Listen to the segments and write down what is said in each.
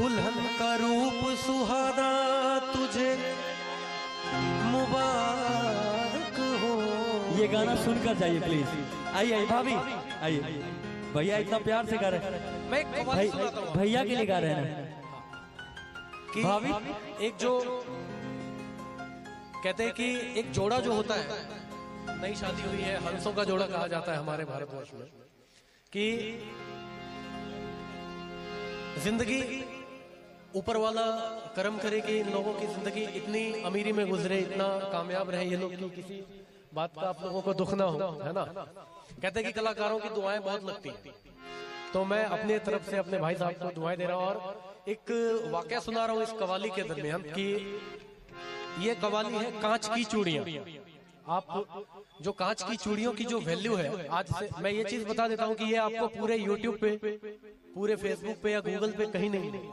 दुल्हन का रूप सुहाना तुझे मुबारक हो। ये गाना सुनकर जाइए प्लीज। आइए भाभी आइए। भैया इतना प्यार से गा रहे हैं। मैं भैया के लिए गा रहे हैं कि भाभी। एक जो कहते हैं कि एक जोड़ा जो होता है, नई शादी हुई है, हंसों का जोड़ा कहा जाता है हमारे भारतवर्ष में, कि जिंदगी ऊपर वाला कर्म करे कि इन लोगों की जिंदगी इतनी अमीरी में गुजरे, इतना कामयाब रहे ये लोग कि किसी बात का आप लोगों को दुख ना हो, है ना। कहते हैं कि कलाकारों की दुआएं बहुत लगती हैं, तो मैं अपने तरफ से अपने भाई साहब को दुआएं दे रहा हूं। और एक वाकया सुना रहा हूं इस कवाली के दरमियान कि ये कवाली है कांच की चूड़ियां। आप जो कांच की चूड़ियों की जो वैल्यू है, आज से मैं ये चीज बता देता हूं कि ये आपको पूरे यूट्यूब पे, पूरे फेसबुक पे या गूगल पे कहीं नहीं मिलेगी।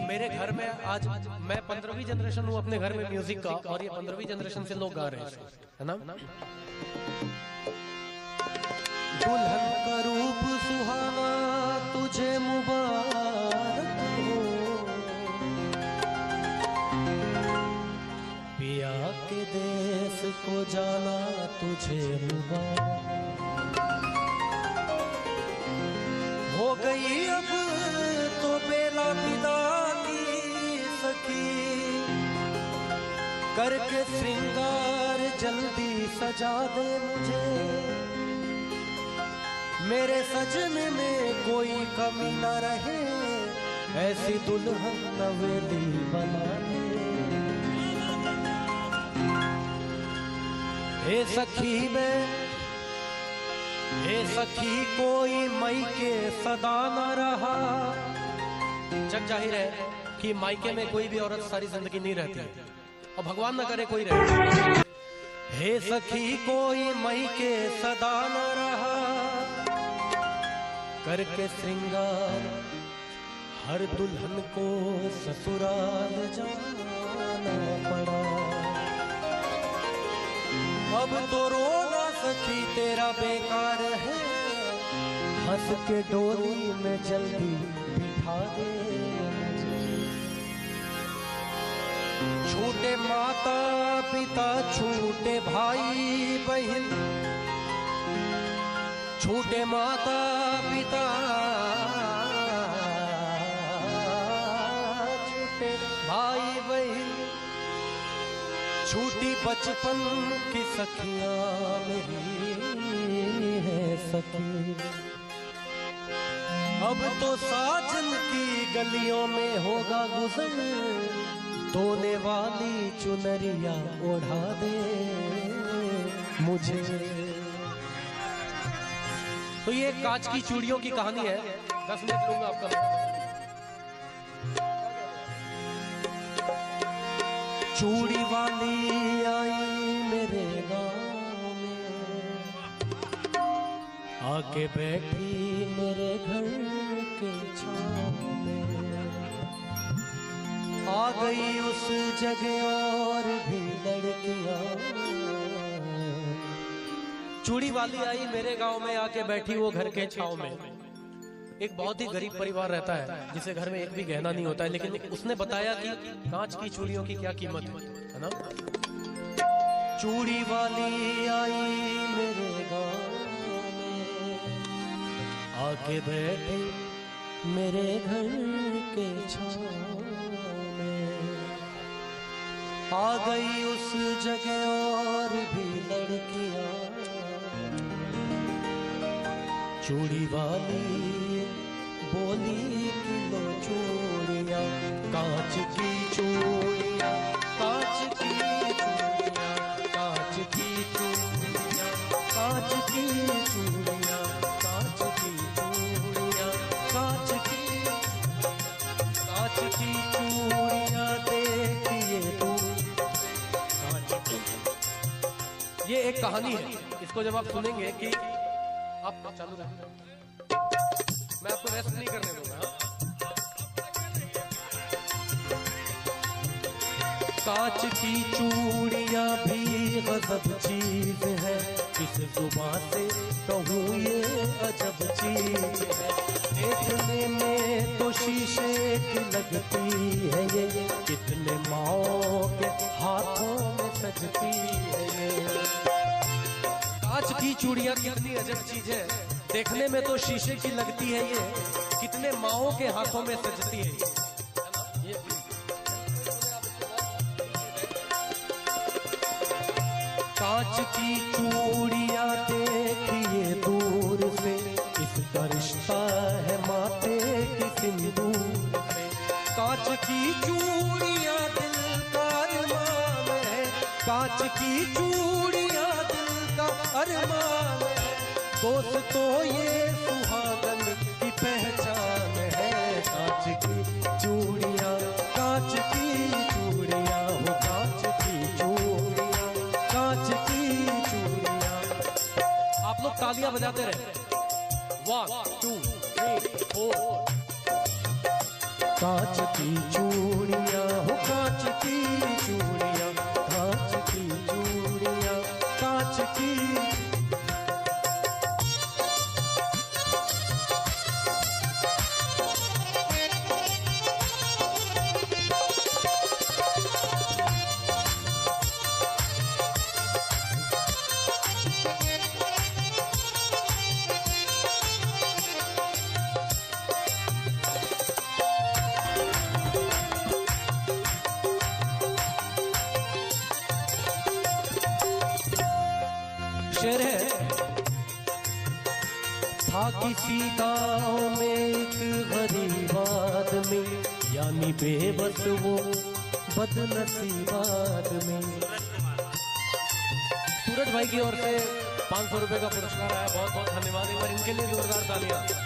मेरे घर में आज मैं 15वीं जनरेशन हूँ अपने घर में म्यूजिक का, और ये 15वीं जनरेशन से लोग गा रहे हैं, है ना। दुल्हन का रूप सुहाना तुझे मुबारक हो, पिया के देश को जाना तुझे मुबारक हो। गई अब तो बेला विदा की सखी, करके श्रृंगार जल्दी सजा दे मुझे, मेरे सजन में कोई कमी न रहे, ऐसी दुल्हन नवेली बना दे। हे सखी हे सखी कोई मायके सदा न रहा। जग जाहिर है कि मायके में कोई भी औरत सारी जिंदगी नहीं रहती, और भगवान न करे कोई रहे। हे सखी कोई मायके सदा न रहा, करके श्रृंगार हर दुल्हन को ससुराल जाना पड़ा। अब तो रोना सखी तेरा बेकार है, हंस के डोली में जल्दी बिठा दे। छूटे माता पिता छूटे भाई बहन, छूटे माता पिता छूटे भाई बहन, छूटी बचपन की सखियां मेरी है सखी। अब तो साजन की गलियों में होगा गुजर, धोने वाली चुनरिया ओढ़ा दे मुझे। तो ये कांच की चूड़ियों की कहानी है। 10 मिनट लूंगा आपका। चूड़ी वाली आई मेरे गांव में, आके बैठी मेरे घर के छांव में, आ गई उस जगह और भी लड़कियां। चूड़ी वाली आई मेरे गांव में, आके बैठी वो घर के छांव में। एक बहुत ही गरीब परिवार रहता है जिसे घर में एक भी गहना नहीं होता है, लेकिन उसने बताया कि कांच की चूड़ियों की क्या कीमत है ना। चूड़ी वाली आई मेरे गांव में, आके बैठे मेरे घर के छांव में, आ गई उस जगह और भी लड़कियां। चूड़ी वाली बोली किलो चूड़ियां, कांच की चूड़ियां, कांच की चूड़ियां, कांच की चूड़ियां, कांच की चूड़ियां, कांच की चूड़ियां, कांच की चूड़ियां देखिए तू। ये एक कहानी है, इसको जब आप सुनेंगे कि आप चालू रखें, मैं आपको रेस्ट नहीं करने दूंगा। कांच की चूड़ियां भी गजब चीज है, किस जुबान से कहूँ ये अजब चीज है। शीशे की लगती है ये, कितने माओ के हाथों में सजती है ये। कांच की चूड़ियां कितनी अजब चीज है, देखने में तो शीशे की लगती है ये, कितने माओ के हाथों में सजती है ये। कांच की चूड़ियां देखिए दूर से, इसका रिश्ता है माथे की सिंदूर से। कांच की चूड़ियां दिल का अरमान है, कांच की चूड़ियां दिल का अरमान है। दोस्तों ये सुहागन की पहचान है। कांच की चूड़ियां, कांच की चूड़ियां, वो कांच की चूड़ियां, कांच की चूड़ियां। आप लोग तालियां बजाते रहे। 1 2 3 4। कांच की चूड़ियां, हो कांच की चूड़ियां, कांच की चूड़ियां, कांच की। शेर है, था किसी गांव में एक गरीब आदमी, यानी बेबस वो बदनसीब आदमी। सूरज भाई की ओर से 500 रुपए का पुरस्कार आया, बहुत बहुत धन्यवाद। एक बार इनके लिए जोरदार तालियां।